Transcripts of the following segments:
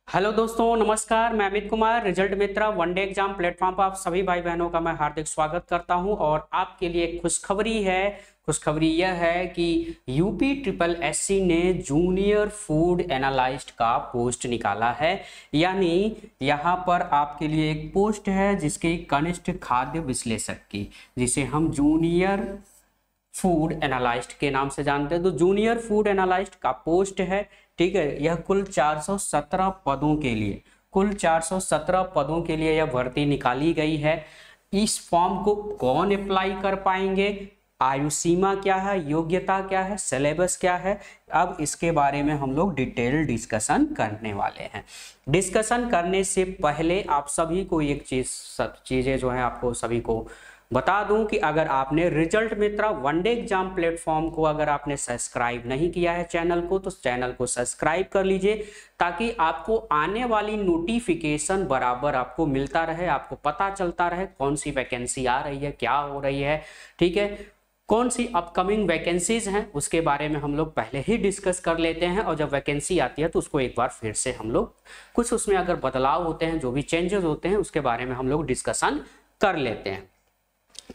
Hello दोस्तों, नमस्कार। मैं अमित कुमार, रिजल्ट मित्रा वन डे एग्जाम प्लेटफॉर्म पर आप सभी भाई बहनों का मैं हार्दिक स्वागत करता हूं। और आपके लिए एक खुशखबरी है। खुशखबरी यह है कि यूपी ट्रिपल एससी ने जूनियर फूड एनालिस्ट का पोस्ट निकाला है। यानी यहां पर आपके लिए एक पोस्ट है जिसकी कनिष्ठ खाद्य विश्लेषक की, जिसे हम जूनियर फूड एनालिस्ट के नाम से जानते हैं। तो जूनियर फूड एनालिस्ट का पोस्ट है, ठीक है। यह कुल 417 पदों के लिए, कुल 417 पदों के लिए यह भर्ती निकाली गई है। इस फॉर्म को कौन अप्लाई कर पाएंगे, आयु सीमा क्या है, योग्यता क्या है, सिलेबस क्या है, अब इसके बारे में हम लोग डिटेल डिस्कशन करने वाले हैं। डिस्कशन करने से पहले आप सभी को एक सब चीजें जो है आपको सभी को बता दूं कि अगर आपने रिजल्ट मित्रा वन डे एग्जाम प्लेटफॉर्म को अगर आपने सब्सक्राइब नहीं किया है चैनल को, तो चैनल को सब्सक्राइब कर लीजिए ताकि आपको आने वाली नोटिफिकेशन बराबर आपको मिलता रहे, आपको पता चलता रहे कौन सी वैकेंसी आ रही है, क्या हो रही है, ठीक है। कौन सी अपकमिंग वैकेंसीज हैं उसके बारे में हम लोग पहले ही डिस्कस कर लेते हैं, और जब वैकेंसी आती है तो उसको एक बार फिर से हम लोग कुछ उसमें अगर बदलाव होते हैं, जो भी चेंजेस होते हैं उसके बारे में हम लोग डिस्कशन कर लेते हैं।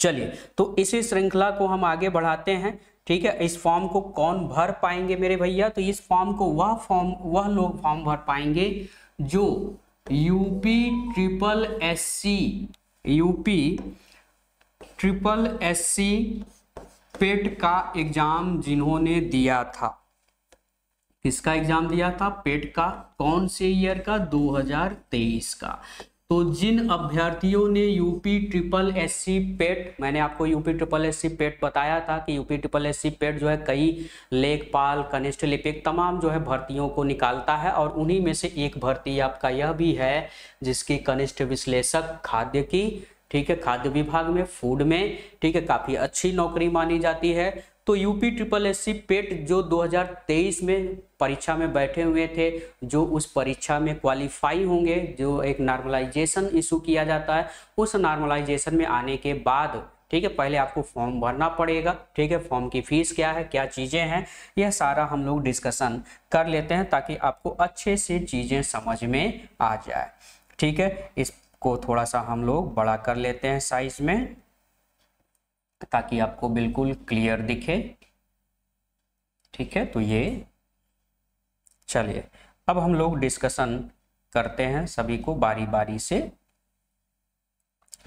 चलिए, तो इसी श्रृंखला को हम आगे बढ़ाते हैं, ठीक है। इस फॉर्म को कौन भर पाएंगे मेरे भैया? तो इस फॉर्म को वह लोग फॉर्म भर पाएंगे जो यूपी ट्रिपल एससी पेट का एग्जाम जिन्होंने दिया था। किसका एग्जाम दिया था? पेट का। कौन से ईयर का? 2023 का। तो जिन अभ्यर्थियों ने यूपी ट्रिपल एससी पेट, मैंने आपको यूपी ट्रिपल एससी पेट बताया था कि यूपी ट्रिपल एससी पेट जो है कई लेखपाल, कनिष्ठ लिपिक तमाम जो है भर्तियों को निकालता है, और उन्हीं में से एक भर्ती आपका यह भी है जिसकी कनिष्ठ विश्लेषक खाद्य की, ठीक है, खाद्य विभाग में, फूड में, ठीक है, काफी अच्छी नौकरी मानी जाती है। तो यूपी ट्रिपल एससी पेट जो 2023 में परीक्षा में बैठे हुए थे, जो उस परीक्षा में क्वालिफाई होंगे, जो एक नॉर्मलाइजेशन इशू किया जाता है, उस नॉर्मलाइजेशन में आने के बाद, ठीक है, पहले आपको फॉर्म भरना पड़ेगा, ठीक है। फॉर्म की फीस क्या है, क्या चीजें हैं, यह सारा हम लोग डिस्कशन कर लेते हैं ताकि आपको अच्छे से चीजें समझ में आ जाए, ठीक है। इसको थोड़ा सा हम लोग बड़ा कर लेते हैं साइज में ताकि आपको बिल्कुल क्लियर दिखे, ठीक है। तो ये चलिए, अब हम लोग डिस्कशन करते हैं सभी को बारी बारी से,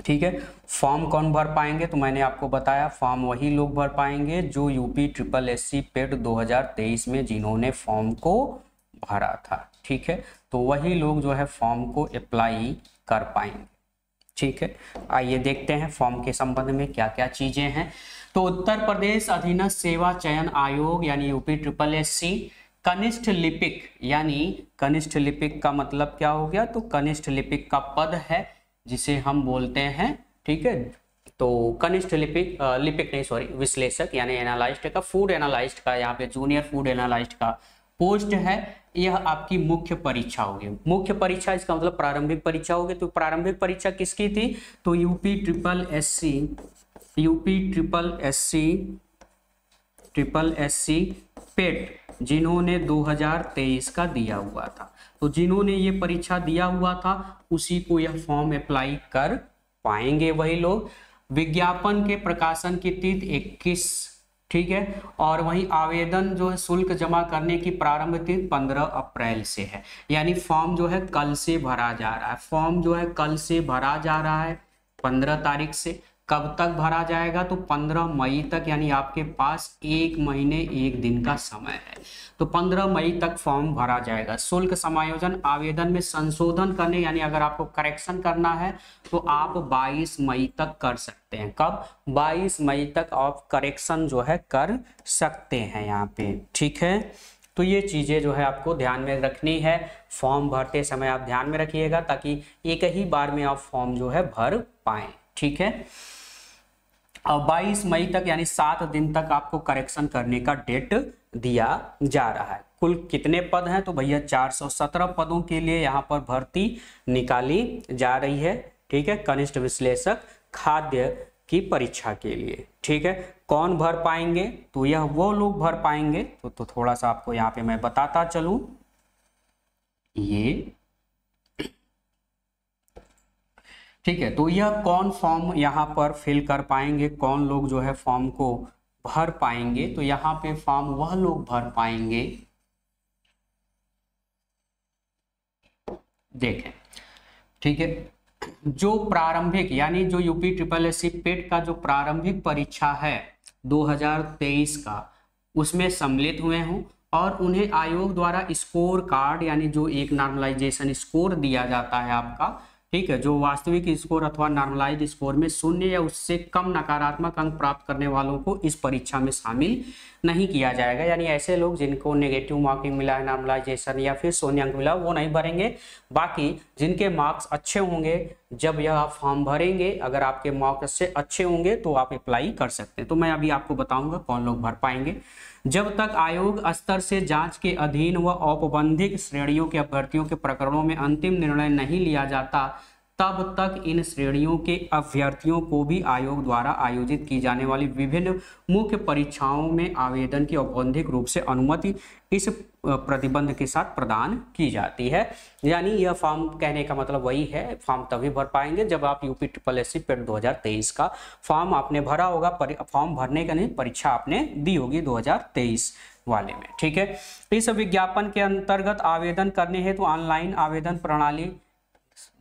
ठीक है। फॉर्म कौन भर पाएंगे? तो मैंने आपको बताया फॉर्म वही लोग भर पाएंगे जो यूपी ट्रिपल एससी पेट 2023 में जिन्होंने फॉर्म को भरा था, ठीक है। तो वही लोग जो है फॉर्म को अप्लाई कर पाएंगे, ठीक है। आइए देखते हैं फॉर्म के संबंध में क्या क्या चीजें हैं। तो उत्तर प्रदेश अधीनस्थ सेवा चयन आयोग यानी यूपी ट्रिपल एससी कनिष्ठ लिपिक, यानी कनिष्ठ लिपिक का मतलब क्या हो गया? तो कनिष्ठ लिपिक का पद है जिसे हम बोलते हैं, ठीक है। तो कनिष्ठ विश्लेषक यानी एनालिस्ट का, फूड एनालिस्ट का, यहाँ पे जूनियर फूड एनालिस्ट का पोस्ट है। यह आपकी मुख्य परीक्षा होगी। मुख्य परीक्षा इसका मतलब प्रारंभिक परीक्षा होगी। तो प्रारंभिक परीक्षा किसकी थी? तो यूपी ट्रिपल एससी पेट जिन्होंने 2023 का दिया हुआ था। तो जिन्होंने ये परीक्षा दिया हुआ था उसी को यह फॉर्म अप्लाई कर पाएंगे वही लोग। विज्ञापन के प्रकाशन की तिथि 21, ठीक है। और वहीं आवेदन जो है शुल्क जमा करने की प्रारंभ तिथि 15 अप्रैल से है, यानी फॉर्म जो है कल से भरा जा रहा है। फॉर्म जो है कल से भरा जा रहा है 15 तारीख से। कब तक भरा जाएगा? तो 15 मई तक, यानी आपके पास 1 महीने 1 दिन का समय है। तो 15 मई तक फॉर्म भरा जाएगा। शुल्क समायोजन आवेदन में संशोधन करने, यानी अगर आपको करेक्शन करना है तो आप 22 मई तक कर सकते हैं। कब? 22 मई तक आप करेक्शन जो है कर सकते हैं यहाँ पे, ठीक है। तो ये चीजें जो है आपको ध्यान में रखनी है। फॉर्म भरते समय आप ध्यान में रखिएगा ताकि एक ही बार में आप फॉर्म जो है भर पाए, ठीक है। और 22 मई तक यानी 7 दिन तक आपको करेक्शन करने का डेट दिया जा रहा है। कुल कितने पद हैं? तो भैया 417 पदों के लिए यहाँ पर भर्ती निकाली जा रही है, ठीक है, कनिष्ठ विश्लेषक खाद्य की परीक्षा के लिए, ठीक है। कौन भर पाएंगे? तो यह वो लोग भर पाएंगे। तो थोड़ा सा आपको यहाँ पे मैं बताता चलूं, ये ठीक है, तो यह कौन फॉर्म यहाँ पर फिल कर पाएंगे, कौन लोग जो है फॉर्म को भर पाएंगे, तो यहाँ पे फॉर्म वह लोग भर पाएंगे, देखें, ठीक है, जो प्रारंभिक यानी जो यूपी ट्रिपल एससी पेट का जो प्रारंभिक परीक्षा है 2023 का, उसमें सम्मिलित हुए हों और उन्हें आयोग द्वारा स्कोर कार्ड यानी जो एक नॉर्मलाइजेशन स्कोर दिया जाता है आपका, ठीक है, जो वास्तविक स्कोर अथवा नॉर्मलाइज्ड स्कोर में 0 या उससे कम नकारात्मक अंक प्राप्त करने वालों को इस परीक्षा में शामिल नहीं किया जाएगा। यानी ऐसे लोग जिनको नेगेटिव मार्किंग मिला है नॉर्मलाइजेशन या फिर 0 अंक मिला वो नहीं भरेंगे। बाकी जिनके मार्क्स अच्छे होंगे जब यह आप फॉर्म भरेंगे, अगर आपके मार्क्स से अच्छे होंगे तो आप अप्लाई कर सकते हैं। तो मैं अभी आपको बताऊंगा कौन लोग भर पाएंगे। जब तक आयोग स्तर से जांच के अधीन व औपबंधिक श्रेणियों के अभ्यर्थियों के प्रकरणों में अंतिम निर्णय नहीं लिया जाता, तब तक इन श्रेणियों के अभ्यर्थियों को भी आयोग द्वारा आयोजित की जाने वाली विभिन्न मुख्य परीक्षाओं में आवेदन की औपबंधिक रूप से अनुमति इस प्रतिबंध के साथ प्रदान की जाती है। यानी यह फॉर्म कहने का मतलब वही है, फॉर्म तभी भर पाएंगे जब आप यूपी ट्रिपल एससी पेट 2023 का फॉर्म आपने भरा होगा। फॉर्म भरने का नहीं, परीक्षा आपने दी होगी 2023 वाले में, ठीक है। इस विज्ञापन के अंतर्गत आवेदन करने हेतु ऑनलाइन आवेदन प्रणाली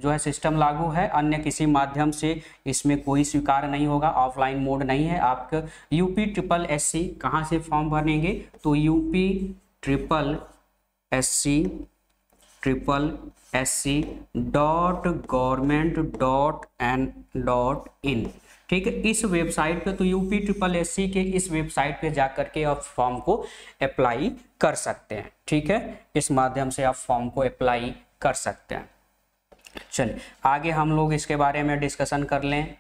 जो है सिस्टम लागू है, अन्य किसी माध्यम से इसमें कोई स्वीकार नहीं होगा, ऑफलाइन मोड नहीं है। आपका यूपी ट्रिपल एससी कहाँ से फॉर्म भरेंगे, तो यूपी ट्रिपल एससी .government.n.in, ठीक है, इस वेबसाइट पे, तो यूपी ट्रिपल एससी के इस वेबसाइट पे जाकर के आप फॉर्म को अप्लाई कर सकते हैं, ठीक है, इस माध्यम से आप फॉर्म को अप्लाई कर सकते हैं। चलिए आगे हम लोग इसके बारे में डिस्कशन कर लें।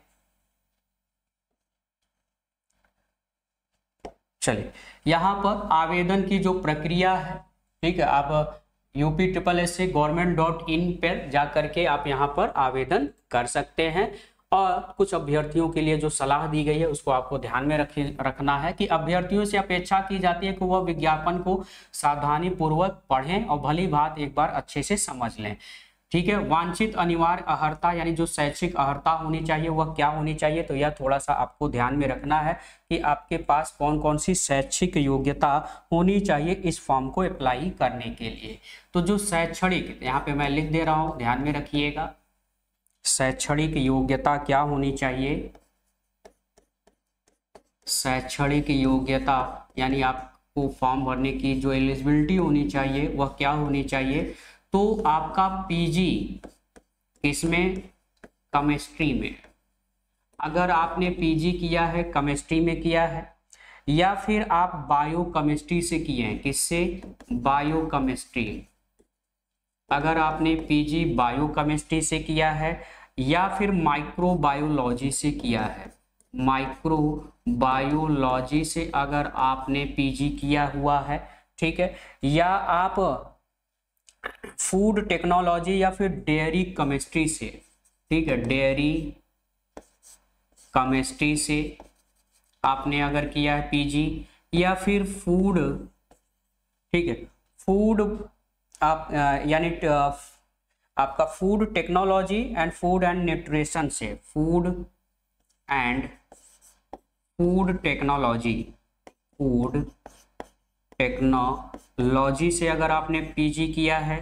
चलिए यहाँ पर आवेदन की जो प्रक्रिया है, ठीक है, आप यूपी ट्रिपल एससी government.in पर जा करके आप यहाँ पर आवेदन कर सकते हैं। और कुछ अभ्यर्थियों के लिए जो सलाह दी गई है उसको आपको ध्यान में रखना है कि अभ्यर्थियों से अपेक्षा की जाती है कि वह विज्ञापन को सावधानी पूर्वक पढ़ें और भली बात एक बार अच्छे से समझ लें, ठीक है। वांछित अनिवार्य अर्हता यानी जो शैक्षिक अर्हता होनी चाहिए वह क्या होनी चाहिए, तो यह थोड़ा सा आपको ध्यान में रखना है कि आपके पास कौन कौन सी शैक्षिक योग्यता होनी चाहिए इस फॉर्म को अप्लाई करने के लिए। तो जो शैक्षणिक, यहाँ पे मैं लिख दे रहा हूँ, ध्यान में रखिएगा, शैक्षणिक योग्यता क्या होनी चाहिए, शैक्षणिक योग्यता यानी आपको फॉर्म भरने की जो एलिजिबिलिटी होनी चाहिए वह क्या होनी चाहिए, तो आपका पीजी इसमें केमिस्ट्री में, अगर आपने पीजी किया है केमिस्ट्री में किया है, या फिर आप बायोकेमिस्ट्री से किए हैं, किससे, बायोकेमिस्ट्री, अगर आपने पीजी बायोकेमिस्ट्री से किया है, या फिर माइक्रोबायोलॉजी से किया है, माइक्रोबायोलॉजी से अगर आपने पीजी किया हुआ है, ठीक है, या आप फूड टेक्नोलॉजी या फिर डेयरी केमिस्ट्री से, ठीक है, डेयरी केमिस्ट्री से आपने अगर किया है पीजी, या फिर फूड, ठीक है, फूड आप यानी आपका food technology and food and nutrition से, फूड टेक्नोलॉजी से अगर आपने पीजी किया है,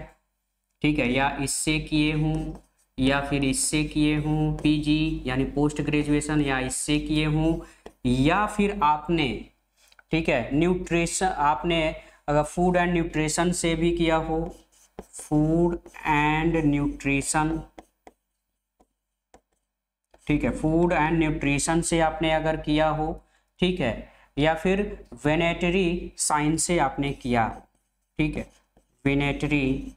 ठीक है, या इससे किए हूँ या फिर इससे किए हूँ पीजी यानी पोस्ट ग्रेजुएशन, या इससे किए हूँ, या फिर आपने, ठीक है, न्यूट्रिशन, आपने अगर फूड एंड न्यूट्रिशन से भी किया हो, फूड एंड न्यूट्रिशन, ठीक है, फूड एंड न्यूट्रिशन से आपने अगर किया हो, ठीक है, या फिर वेटरनरी साइंस से आपने किया, ठीक है, वेटरनरी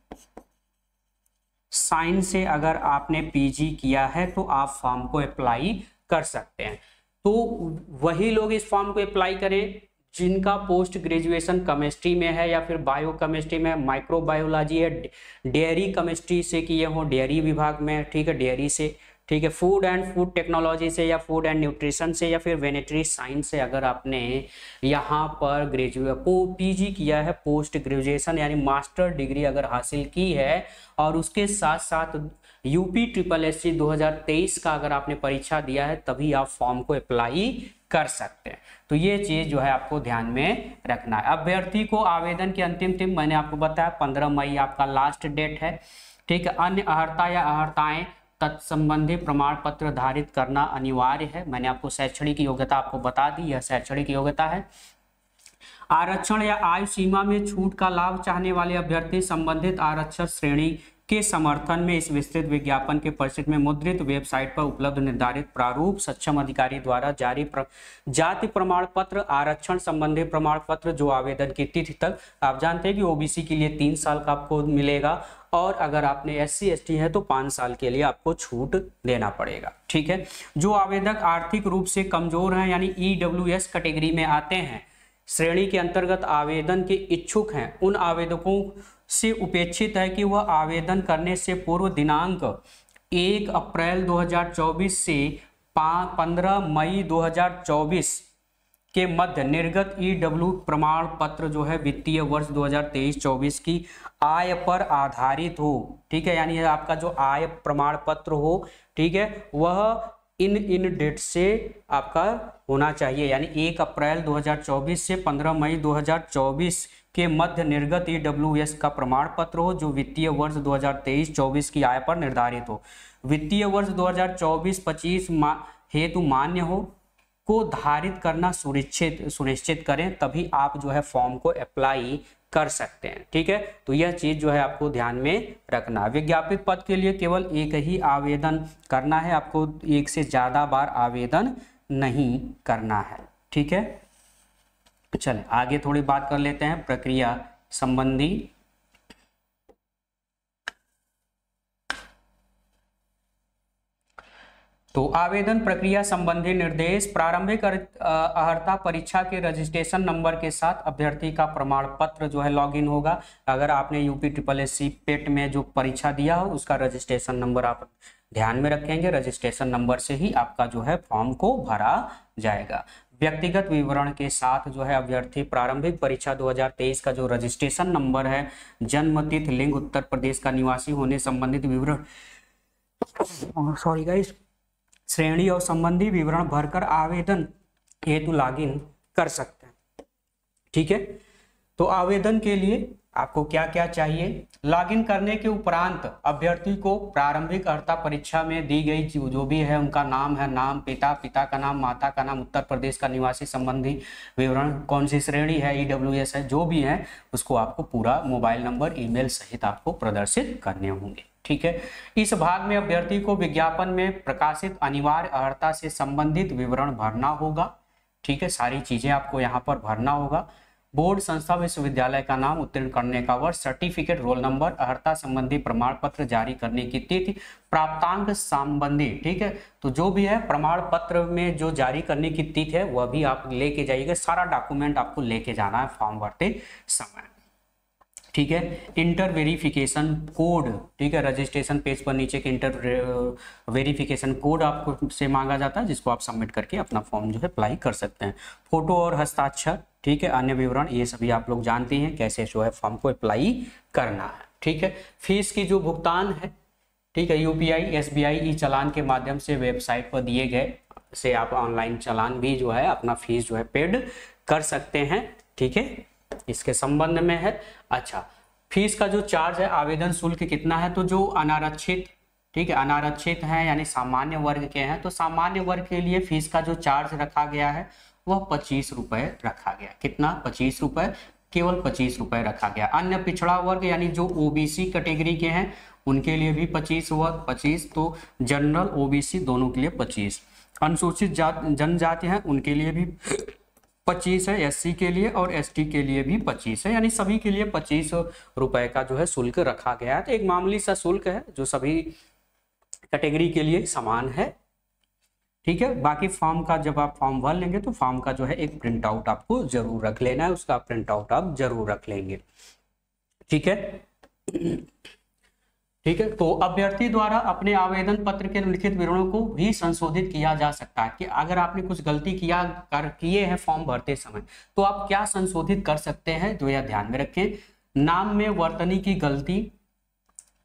साइंस से अगर आपने पीजी किया है तो आप फॉर्म को अप्लाई कर सकते हैं। तो वही लोग इस फॉर्म को अप्लाई करें जिनका पोस्ट ग्रेजुएशन केमिस्ट्री में है, या फिर बायो केमिस्ट्री में, माइक्रोबायोलॉजी है, डेयरी केमिस्ट्री से किए हों डेयरी विभाग में, ठीक है, डेयरी से, ठीक है, फूड एंड फूड टेक्नोलॉजी से या फूड एंड न्यूट्रिशन से या फिर वेटरनरी साइंस से अगर आपने यहाँ पर पीजी किया है, पोस्ट ग्रेजुएशन यानी मास्टर डिग्री अगर हासिल की है, और उसके साथ साथ यूपी SSSC 2023 का अगर आपने परीक्षा दिया है, तभी आप फॉर्म को अप्लाई कर सकते हैं। तो ये चीज जो है आपको ध्यान में रखना है। अभ्यर्थी को आवेदन की अंतिम तिथि मैंने आपको बताया 15 मई आपका लास्ट डेट है। ठीक है, अन्य अर्हता या अर्हताएं तत्संबंधी प्रमाण पत्र धारित करना अनिवार्य है। मैंने आपको शैक्षणिक योग्यता आपको बता दी, यह शैक्षणिक योग्यता है। आरक्षण या आयु सीमा में छूट का लाभ चाहने वाले अभ्यर्थी संबंधित आरक्षण श्रेणी के समर्थन में इस विस्तृत विज्ञापन के परिचित में मुद्रित वेबसाइट पर उपलब्ध निर्धारित प्रारूप सक्षम अधिकारी द्वारा जारी जाति प्रमाण पत्र, आरक्षण संबंधी प्रमाण पत्र जो आवेदन की तिथि तक, आप जानते हैं कि ओबीसी के लिए 3 साल का आपको मिलेगा, और अगर आपने SC ST है तो 5 साल के लिए आपको छूट देना पड़ेगा। ठीक है, जो आवेदक आर्थिक रूप से कमजोर हैं यानी EWS कैटेगरी में आते हैं, श्रेणी के अंतर्गत आवेदन के इच्छुक हैं, उन आवेदकों से उपेक्षित है कि वह आवेदन करने से पूर्व दिनांक 1 अप्रैल 2024 से 15 मई 2024 के मध्य निर्गत EW प्रमाण पत्र जो है वित्तीय वर्ष 2023-24 की आय पर आधारित हो। ठीक है, यानी आपका जो आय प्रमाण पत्र हो, ठीक है, वह इन डेट से आपका होना चाहिए, यानी 1 अप्रैल 2024 से 15 मई 2024 के मध्य निर्गत EWS का प्रमाण पत्र हो जो वित्तीय वर्ष 2023-24 की आय पर निर्धारित हो। वित्तीय वर्ष 2024-25 हेतु मान्य हो को धारित करना सुनिश्चित करें, तभी आप जो है फॉर्म को अप्लाई कर सकते हैं। ठीक है, तो यह चीज जो है आपको ध्यान में रखना। विज्ञापित पद के लिए केवल एक ही आवेदन करना है, आपको एक से ज्यादा बार आवेदन नहीं करना है। ठीक है, चलिए आगे थोड़ी बात कर लेते हैं प्रक्रिया संबंधी। तो आवेदन प्रक्रिया संबंधी निर्देश, प्रारंभिक अर्हता परीक्षा के रजिस्ट्रेशन नंबर के साथ अभ्यर्थी का प्रमाण पत्र जो है लॉगिन होगा। अगर आपने UP SSSC पेट में जो परीक्षा दिया हो उसका रजिस्ट्रेशन नंबर आप ध्यान में रखेंगे, रजिस्ट्रेशन नंबर से ही आपका जो है फॉर्म को भरा जाएगा। व्यक्तिगत विवरण के साथ जो है अभ्यर्थी प्रारंभिक परीक्षा 2023 का जो रजिस्ट्रेशन नंबर है, जन्म तिथि, लिंग, उत्तर प्रदेश का निवासी होने संबंधित विवरण, सॉरी गाइस, श्रेणी और संबंधी विवरण भरकर आवेदन हेतु लॉगिन कर सकते हैं। ठीक है, तो आवेदन के लिए आपको क्या क्या चाहिए? लॉगिन करने के उपरांत अभ्यर्थी को प्रारंभिक अर्हता परीक्षा में दी गई जो भी है उनका नाम है, नाम, पिता का नाम, माता का नाम, उत्तर प्रदेश का निवासी संबंधी विवरण, कौन सी श्रेणी है, EWS है, जो भी है उसको आपको पूरा मोबाइल नंबर, ईमेल सहित आपको प्रदर्शित करने होंगे। ठीक है, इस भाग में अभ्यर्थी को विज्ञापन में प्रकाशित अनिवार्य अर्हता से संबंधित विवरण भरना होगा। ठीक है, सारी चीजें आपको यहाँ पर भरना होगा। बोर्ड, संस्था, विश्वविद्यालय का नाम, उत्तीर्ण करने का वर्ष, सर्टिफिकेट, रोल नंबर, अर्हता संबंधी प्रमाण पत्र जारी करने की तिथि, प्राप्तांक संबंधी। ठीक है, तो जो भी है प्रमाण पत्र में जो जारी करने की तिथि है वह भी आप लेके जाइएगा, सारा डॉक्यूमेंट आपको लेके जाना है फॉर्म भरते समय। ठीक है, इंटर वेरिफिकेशन कोड, ठीक है, रजिस्ट्रेशन पेज पर नीचे के इंटर वेरिफिकेशन कोड आपको से मांगा जाता है, जिसको आप सबमिट करके अपना फॉर्म जो है अप्लाई कर सकते हैं। फोटो और हस्ताक्षर, ठीक है, अन्य विवरण, ये सभी आप लोग जानते हैं कैसे जो है फॉर्म को अप्लाई करना है। ठीक है, फीस की जो भुगतान है, ठीक है, UPI, SBI, ई चालान के माध्यम से वेबसाइट पर दिए गए से आप ऑनलाइन चालान भी जो है अपना फीस जो है पेड कर सकते हैं। ठीक है, इसके संबंध में है। अच्छा, फीस का जो चार्ज है, आवेदन शुल्क कितना है? तो जो अनारक्षित, ठीक है, अनारक्षित है यानी सामान्य वर्ग के हैं, तो सामान्य वर्ग के लिए फीस का जो चार्ज रखा गया है वह 25 रुपए रखा गया। कितना? 25 रुपए, केवल 25 रुपए रखा गया। अन्य पिछड़ा वर्ग यानी जो OBC कैटेगरी के हैं उनके लिए भी 25, तो जनरल OBC दोनों के लिए 25। अनुसूचित जनजाति है उनके लिए भी 25 है, SC के लिए और ST के लिए भी 25 है, यानी सभी के लिए 25 रुपए का जो है शुल्क रखा गया है। तो एक मामूली सा शुल्क है जो सभी कैटेगरी के लिए समान है। ठीक है, बाकी फॉर्म का जब आप फॉर्म भर लेंगे तो फॉर्म का जो है एक प्रिंट आउट आपको जरूर रख लेना है, उसका प्रिंट आउट आप जरूर रख लेंगे। ठीक है, ठीक है। तो अभ्यर्थी द्वारा अपने आवेदन पत्र के लिखित विवरणों को भी संशोधित किया जा सकता है कि अगर आपने कुछ गलती किए हैं फॉर्म भरते समय, तो आप क्या संशोधित कर सकते हैं, तो यह ध्यान में रखें। नाम में वर्तनी की गलती,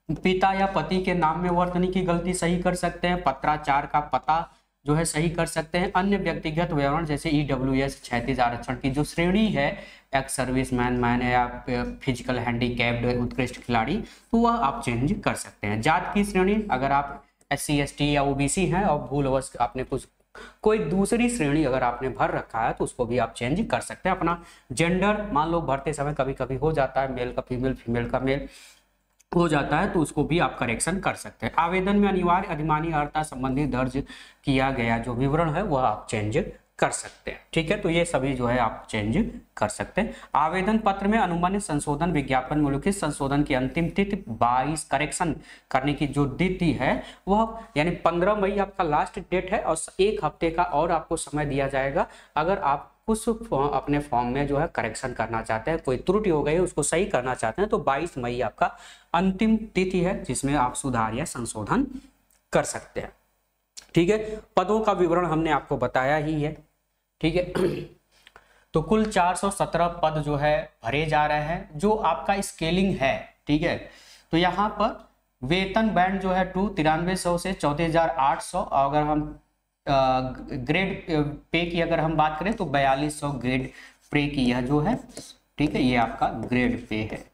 पिता या पति के नाम में वर्तनी की गलती सही कर सकते हैं। पत्राचार का पता जो है सही कर सकते हैं। अन्य व्यक्तिगत विवरण जैसे EWS क्षैतिज आरक्षण की जो श्रेणी है, एक्स सर्विसमैन, मैन या फिजिकल हैंडीकैप्ड उत्कृष्ट खिलाड़ी, तो वह आप चेंज कर सकते हैं। जात की श्रेणी, अगर आप SC ST या OBC हैं और भूलवश आपने कोई दूसरी श्रेणी अगर आपने भर रखा है तो उसको भी आप चेंज कर सकते हैं। अपना जेंडर, मान लो भरते समय कभी कभी हो जाता है मेल का फीमेल, फीमेल का मेल हो जाता है, तो उसको भी आप करेक्शन कर सकते हैं। आवेदन में अनिवार्य अधिमानी अर्हता संबंधी दर्ज किया गया जो विवरण है वह आप चेंज कर सकते हैं। ठीक है, तो ये सभी जो है आप चेंज कर सकते हैं। आवेदन पत्र में अनुमानित संशोधन विज्ञापन में उल्लिखित संशोधन की अंतिम तिथि 22, करेक्शन करने की जो तिथि है वह यानी 15 मई आपका लास्ट डेट है और 1 हफ्ते का और आपको समय दिया जाएगा। अगर आप उस अपने फॉर्म में जो है करेक्शन करना चाहते हैं, कोई त्रुटि हो गई है उसको सही करना चाहते हैं, तो 22 मई आपका अंतिम तिथि है जिसमें आप सुधार या संशोधन कर सकते हैं। ठीक है, पदों का विवरण हमने आपको बताया ही है। ठीक है, तो कुल 417 पद जो है भरे जा रहे हैं, जो आपका स्केलिंग है। ठीक है, तो यहाँ पर वेतन बैंड जो है 9300 से 34,800, अगर हम ग्रेड पे की अगर हम बात करें तो 4200 ग्रेड पे की यह जो है। ठीक है, ये आपका ग्रेड पे है,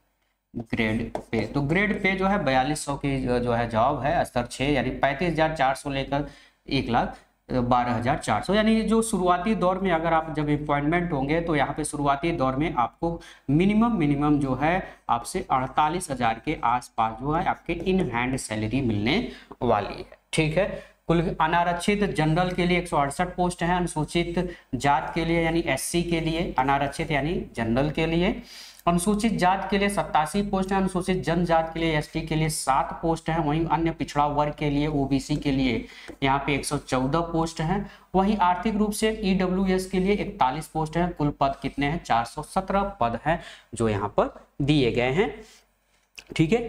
ग्रेड पे। तो ग्रेड पे जो है 4200 की जो है जॉब है, स्तर 6 यानी 35,400 लेकर 1,12,400, यानी जो शुरुआती दौर में अगर आप जब अपॉइंटमेंट होंगे तो यहाँ पे शुरुआती दौर में आपको मिनिमम जो है आपसे 48,000 के आसपास जो है आपके इन हैंड सैलरी मिलने वाली है। ठीक है, कुल अनारक्षित जनरल के लिए 168 पोस्ट हैं, अनुसूचित जात के लिए यानी SC के लिए, अनारक्षित यानी जनरल के लिए, अनुसूचित जात के लिए 87 पोस्ट हैं, अनुसूचित जनजात के लिए ST के लिए 7 पोस्ट हैं, वहीं अन्य पिछड़ा वर्ग के लिए OBC के लिए यहाँ पे 114 पोस्ट हैं, वहीं आर्थिक रूप से EWS के लिए 41 पोस्ट हैं। कुल पद कितने हैं? 417 पद हैं जो यहाँ पर दिए गए हैं। ठीक है,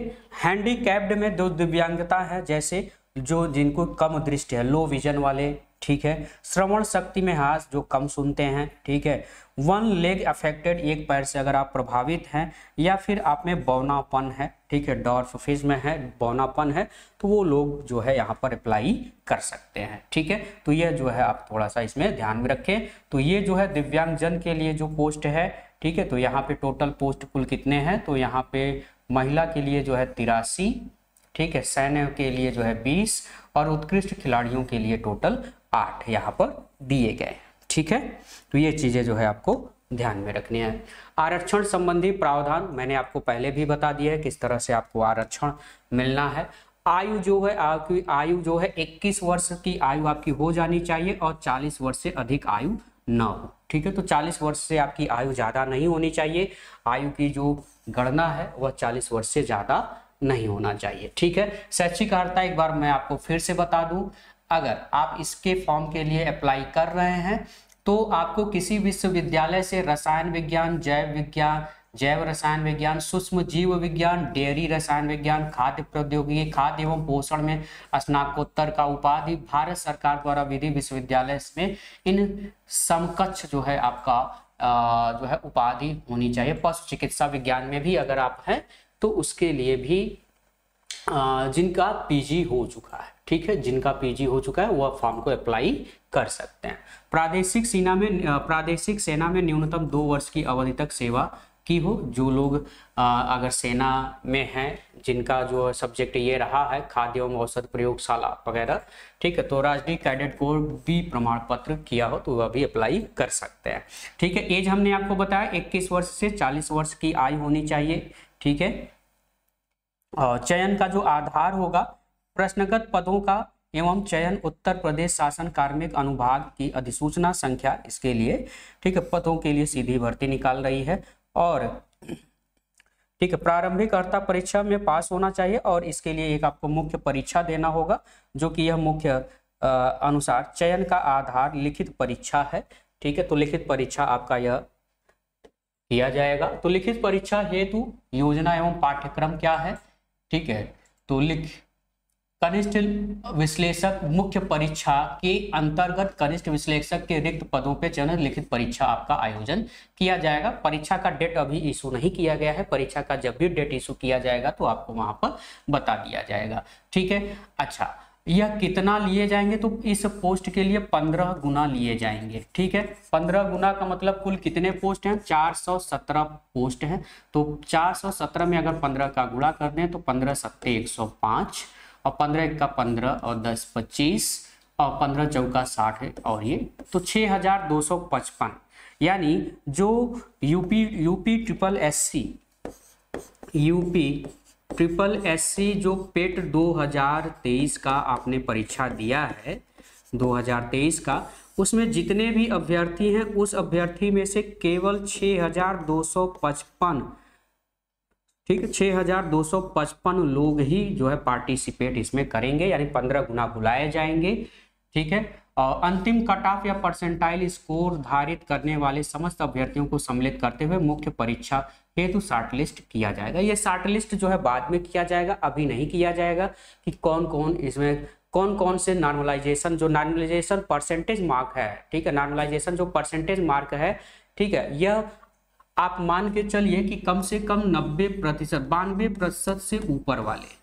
हैंडीकैप्ड में 2 दिव्यांगता है, जैसे जो जिनको कम दृष्टि है, लो विजन वाले। ठीक है, श्रवण शक्ति में हास, जो कम सुनते हैं। ठीक है, 1 लेग अफेक्टेड, 1 पैर से अगर आप प्रभावित हैं, या फिर आप में बौनापन है। ठीक है, डॉर्फिज्म में है, बौनापन है, तो वो लोग जो है यहाँ पर अप्लाई कर सकते हैं। ठीक है, तो ये जो है आप थोड़ा सा इसमें ध्यान में रखें। तो ये जो है दिव्यांगजन के लिए जो पोस्ट है। ठीक है, तो यहाँ पे टोटल पोस्ट कुल कितने हैं? तो यहाँ पे महिला के लिए जो है 83, ठीक है, सैन्य के लिए जो है 20 और उत्कृष्ट खिलाड़ियों के लिए टोटल 8 यहाँ पर दिए गए। ठीक है, तो ये चीजें जो है आपको ध्यान में रखनी है। आरक्षण संबंधी प्रावधान मैंने आपको पहले भी बता दिया है किस तरह से आपको आरक्षण मिलना है। आयु जो है आपकी आयु जो है 21 वर्ष की आयु आपकी हो जानी चाहिए और 40 वर्ष से अधिक आयु न हो। ठीक है, तो 40 वर्ष से आपकी आयु ज्यादा नहीं होनी चाहिए। आयु की जो गणना है वह 40 वर्ष से ज्यादा नहीं होना चाहिए। ठीक है, शैक्षिक अर्हता एक बार मैं आपको फिर से बता दूं, अगर आप इसके फॉर्म के लिए अप्लाई कर रहे हैं तो आपको किसी विश्वविद्यालय से रसायन विज्ञान, जैव विज्ञान, जैव रसायन विज्ञान, सूक्ष्म जीव विज्ञान, डेयरी रसायन विज्ञान, खाद्य प्रौद्योगिकी, खाद्य एवं पोषण में स्नातकोत्तर का उपाधि भारत सरकार द्वारा विधि विश्वविद्यालय में इन समकक्ष जो है आपका जो है उपाधि होनी चाहिए। पशु चिकित्सा विज्ञान में भी अगर आप हैं तो उसके लिए भी जिनका PG हो चुका है। ठीक है, जिनका PG हो चुका है वह फॉर्म को अप्लाई कर सकते हैं। प्रादेशिक सेना में न्यूनतम 2 वर्ष की अवधि तक सेवा की हो। जो लोग अगर सेना में हैं, जिनका जो सब्जेक्ट ये रहा है खाद्य एवं औषध प्रयोगशाला वगैरह, ठीक है, तो राष्ट्रीय कैडेट कोर भी प्रमाण पत्र किया हो तो वह भी अप्लाई कर सकते हैं। ठीक है, एज हमने आपको बताया 21 वर्ष से 40 वर्ष की आयु होनी चाहिए। ठीक है, और चयन का जो आधार होगा प्रश्नगत पदों का एवं चयन उत्तर प्रदेश शासन कार्मिक अनुभाग की अधिसूचना संख्या इसके लिए। ठीक है, पदों के लिए सीधी भर्ती निकाल रही है। और ठीक है, प्रारंभिक अर्हता परीक्षा में पास होना चाहिए और इसके लिए एक आपको मुख्य परीक्षा देना होगा, जो कि यह मुख्य अनुसार चयन का आधार लिखित परीक्षा है। ठीक है, तो लिखित परीक्षा आपका यह किया जाएगा। तो लिखित परीक्षा हेतु योजना एवं पाठ्यक्रम क्या है? ठीक है, तो लिख कनिष्ठ विश्लेषक मुख्य परीक्षा के अंतर्गत कनिष्ठ विश्लेषक के रिक्त पदों पे चयन लिखित परीक्षा आपका आयोजन किया जाएगा। परीक्षा का डेट अभी इशू नहीं किया गया है, परीक्षा का जब भी डेट इशू किया जाएगा तो आपको वहां पर बता दिया जाएगा। ठीक है, अच्छा यह कितना लिए जाएंगे, तो इस पोस्ट के लिए 15 गुना लिए जाएंगे। ठीक है, 15 गुना का मतलब कुल कितने पोस्ट हैं, 417 पोस्ट हैं। तो 417 में अगर 15 का गुणा कर दें तो 15 सत्ते 105 और 15 एक का 15 और 10 25 और 15 चौका 60 है और ये तो 6255। यानी जो यूपी ट्रिपल एससी जो पेट 2023 का आपने परीक्षा दिया है 2023 का, उसमें जितने भी अभ्यर्थी हैं उस अभ्यर्थी में से केवल 6255, ठीक है, 6255 लोग ही जो है पार्टिसिपेट इसमें करेंगे, यानी 15 गुना बुलाए जाएंगे। ठीक है, और अंतिम कट ऑफ या परसेंटाइल स्कोर धारित करने वाले समस्त अभ्यर्थियों को सम्मिलित करते हुए मुख्य परीक्षा हेतु शॉर्ट लिस्ट किया जाएगा। ये शॉर्ट लिस्ट जो है बाद में किया जाएगा, अभी नहीं किया जाएगा कि कौन कौन इसमें कौन कौन से नॉर्मलाइजेशन, जो नॉर्मलाइजेशन परसेंटेज मार्क है, ठीक है, नॉर्मलाइजेशन जो परसेंटेज मार्क है, ठीक है, यह आप मान के चलिए कि कम से कम 90%, 92% से ऊपर वाले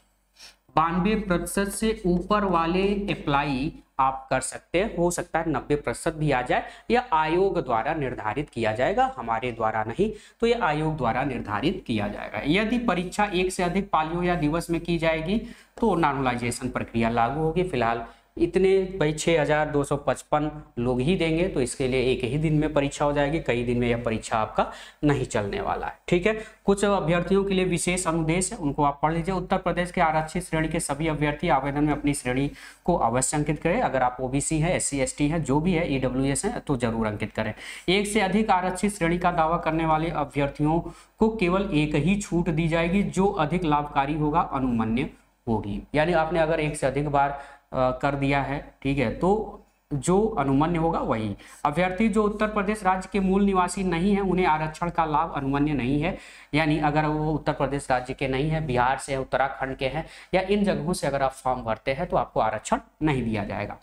92% से ऊपर वाले अप्लाई आप कर सकते हैं। हो सकता है 90% भी आ जाए, या आयोग द्वारा निर्धारित किया जाएगा, हमारे द्वारा नहीं, तो ये आयोग द्वारा निर्धारित किया जाएगा। यदि परीक्षा एक से अधिक पालियों या दिवस में की जाएगी तो नॉर्मलाइजेशन प्रक्रिया लागू होगी। फिलहाल इतने भाई 6255 लोग ही देंगे, तो इसके लिए एक ही दिन में परीक्षा हो जाएगी, कई दिन में यह परीक्षा आपका नहीं चलने वाला है। ठीक है, कुछ अभ्यर्थियों के लिए विशेष अनुदेश है, उनको आप पढ़ लीजिए। उत्तर प्रदेश के आरक्षित श्रेणी के सभी अभ्यर्थी आवेदन में अपनी श्रेणी को अवश्य अंकित करें। अगर आप ओबीसी है, SC ST है, जो भी है, EWS है, तो जरूर अंकित करें। एक से अधिक आरक्षित श्रेणी का दावा करने वाले अभ्यर्थियों को केवल एक ही छूट दी जाएगी, जो अधिक लाभकारी होगा, अनुमन्य होगी। यानी आपने अगर एक से अधिक बार कर दिया है, ठीक है, तो जो अनुमन्य होगा वही। अभ्यर्थी जो उत्तर प्रदेश राज्य के मूल निवासी नहीं है, उन्हें आरक्षण का लाभ अनुमन्य नहीं है। यानी अगर वो उत्तर प्रदेश राज्य के नहीं है, बिहार से, उत्तराखंड के हैं, या इन जगहों से अगर आप फॉर्म भरते हैं तो आपको आरक्षण नहीं दिया जाएगा।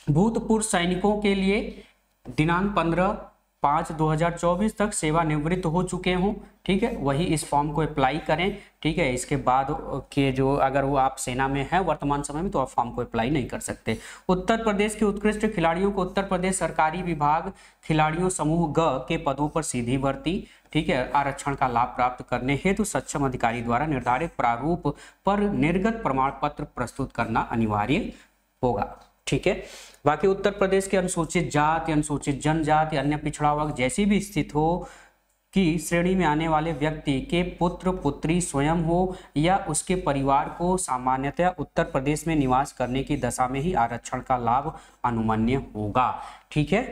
भूतपूर्व सैनिकों के लिए दिनांक 15/5/2024 तक सेवानिवृत्त हो चुके हों, ठीक है, वही इस फॉर्म को अप्लाई करें। ठीक है, इसके बाद के जो अगर वो आप सेना में हैं वर्तमान समय में, तो आप फॉर्म को अप्लाई नहीं कर सकते। उत्तर प्रदेश के उत्कृष्ट खिलाड़ियों को उत्तर प्रदेश सरकारी विभाग खिलाड़ियों समूह ग के पदों पर सीधी भर्ती, ठीक है, आरक्षण का लाभ प्राप्त करने हेतु सक्षम अधिकारी द्वारा निर्धारित प्रारूप पर निर्गत प्रमाण पत्र प्रस्तुत करना अनिवार्य होगा। ठीक है, बाकी उत्तर प्रदेश के अनुसूचित जाति, अनुसूचित जनजाति, अन्य पिछड़ा वर्ग जैसी भी स्थित हो की श्रेणी में आने वाले व्यक्ति के पुत्र पुत्री स्वयं हो या उसके परिवार को सामान्यतः उत्तर प्रदेश में निवास करने की दशा में ही आरक्षण का लाभ अनुमन्य होगा। ठीक है,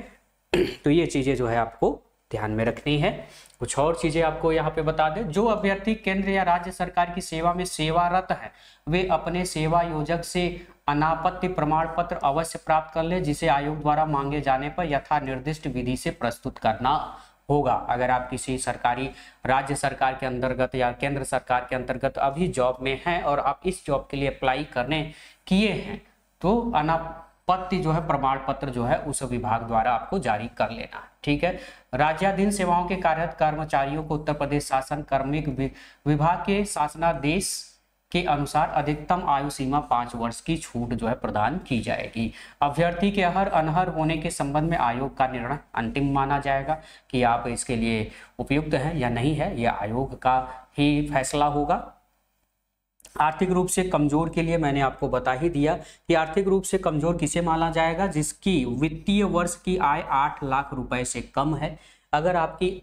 तो ये चीजें जो है आपको ध्यान में रखनी है। कुछ और चीजें आपको यहाँ पे बता दें, जो अभ्यर्थी केंद्र या राज्य सरकार की सेवा में सेवारत है, वे अपने सेवा योजक से अनापत्ति प्रमाण पत्र अवश्य प्राप्त कर ले, जिसे आयोग द्वारा मांगे जाने पर यथा निर्दिष्ट विधि से प्रस्तुत करना होगा। अगर आप किसी सरकारी राज्य सरकार के अंतर्गत या केंद्र सरकार के अंतर्गत अभी जॉब में हैं और आप इस जॉब के लिए अप्लाई करने किए हैं, तो अनापत्ति जो है प्रमाण पत्र जो है उस विभाग द्वारा आपको जारी कर लेना है। ठीक है, राज्याधीन सेवाओं के कार्यरत कर्मचारियों को उत्तर प्रदेश शासन कार्मिक विभाग के शासनादेश के अनुसार अधिकतम आयु सीमा 5 वर्ष की छूट जो है प्रदान की जाएगी। अभ्यर्थी के हर अनहर होने के संबंध में आयोग का निर्णय अंतिम माना जाएगा कि आप इसके लिए उपयुक्त हैं या नहीं है, यह आयोग का ही फैसला होगा। आर्थिक रूप से कमजोर के लिए मैंने आपको बता ही दिया कि आर्थिक रूप से कमजोर किसे माना जाएगा, जिसकी वित्तीय वर्ष की आय 8 लाख रुपए से कम है। अगर आपके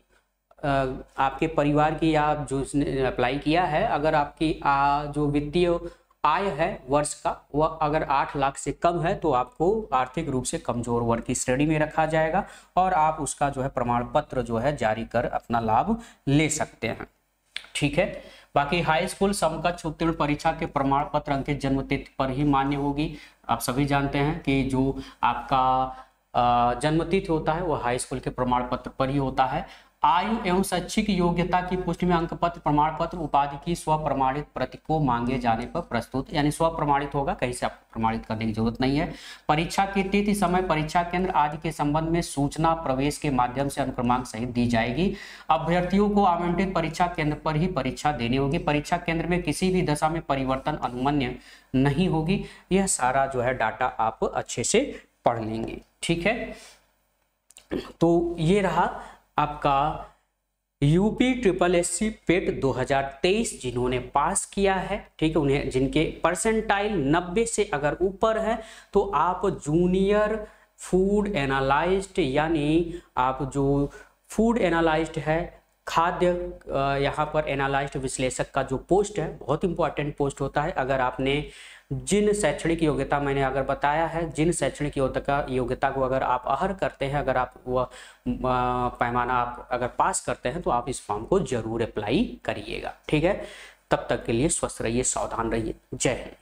परिवार की, आप जो अप्लाई किया है, अगर आपकी जो वित्तीय आय है वर्ष का वह अगर 8 लाख से कम है, तो आपको आर्थिक रूप से कमजोर वर्ग की श्रेणी में रखा जाएगा और आप उसका जो है प्रमाण पत्र जो है जारी कर अपना लाभ ले सकते हैं। ठीक है, बाकी हाई स्कूल समकक्ष उत्तीर्ण परीक्षा के प्रमाण पत्र अंकित जन्मतिथि पर ही मान्य होगी। आप सभी जानते हैं कि जो आपका जन्मतिथि होता है वह हाई स्कूल के प्रमाण पत्र पर ही होता है। आयु एवं शैक्षिक योग्यता की पुष्टि में अंक पत्र, प्रमाण पत्र, उपाधि की स्वप्रमाणित प्रति को मांगे जाने पर प्रस्तुत, यानी स्वप्रमाणित होगा, कहीं से आपको प्रमाणित करने की जरूरत नहीं है। परीक्षा की तिथि, समय, परीक्षा केंद्र आदि के संबंध में सूचना प्रवेश के माध्यम से अनुक्रमांक सहित दी जाएगी। अभ्यर्थियों को आवंटित परीक्षा केंद्र पर ही परीक्षा देनी होगी। परीक्षा केंद्र में किसी भी दशा में परिवर्तन अनुमन्य नहीं होगी। यह सारा जो है डाटा आप अच्छे से पढ़ लेंगे, ठीक है। तो ये रहा आपका यूपी ट्रिपल एससी पेट 2023 जिन्होंने पास किया है, ठीक है, उन्हें जिनके परसेंटाइल 90 से अगर ऊपर है तो आप जूनियर फूड एनालिस्ट, यानी आप जो फूड एनालिस्ट है, खाद्य यहाँ पर एनालिस्ट विश्लेषक का जो पोस्ट है बहुत इंपॉर्टेंट पोस्ट होता है। अगर आपने जिन शैक्षणिक योग्यता मैंने अगर बताया है, जिन शैक्षणिक योग्यता को अगर आप आहर करते हैं, अगर आप वह पैमाना आप अगर पास करते हैं तो आप इस फॉर्म को जरूर अप्लाई करिएगा, ठीक है। तब तक के लिए स्वस्थ रहिए, सावधान रहिए। जय हिंद।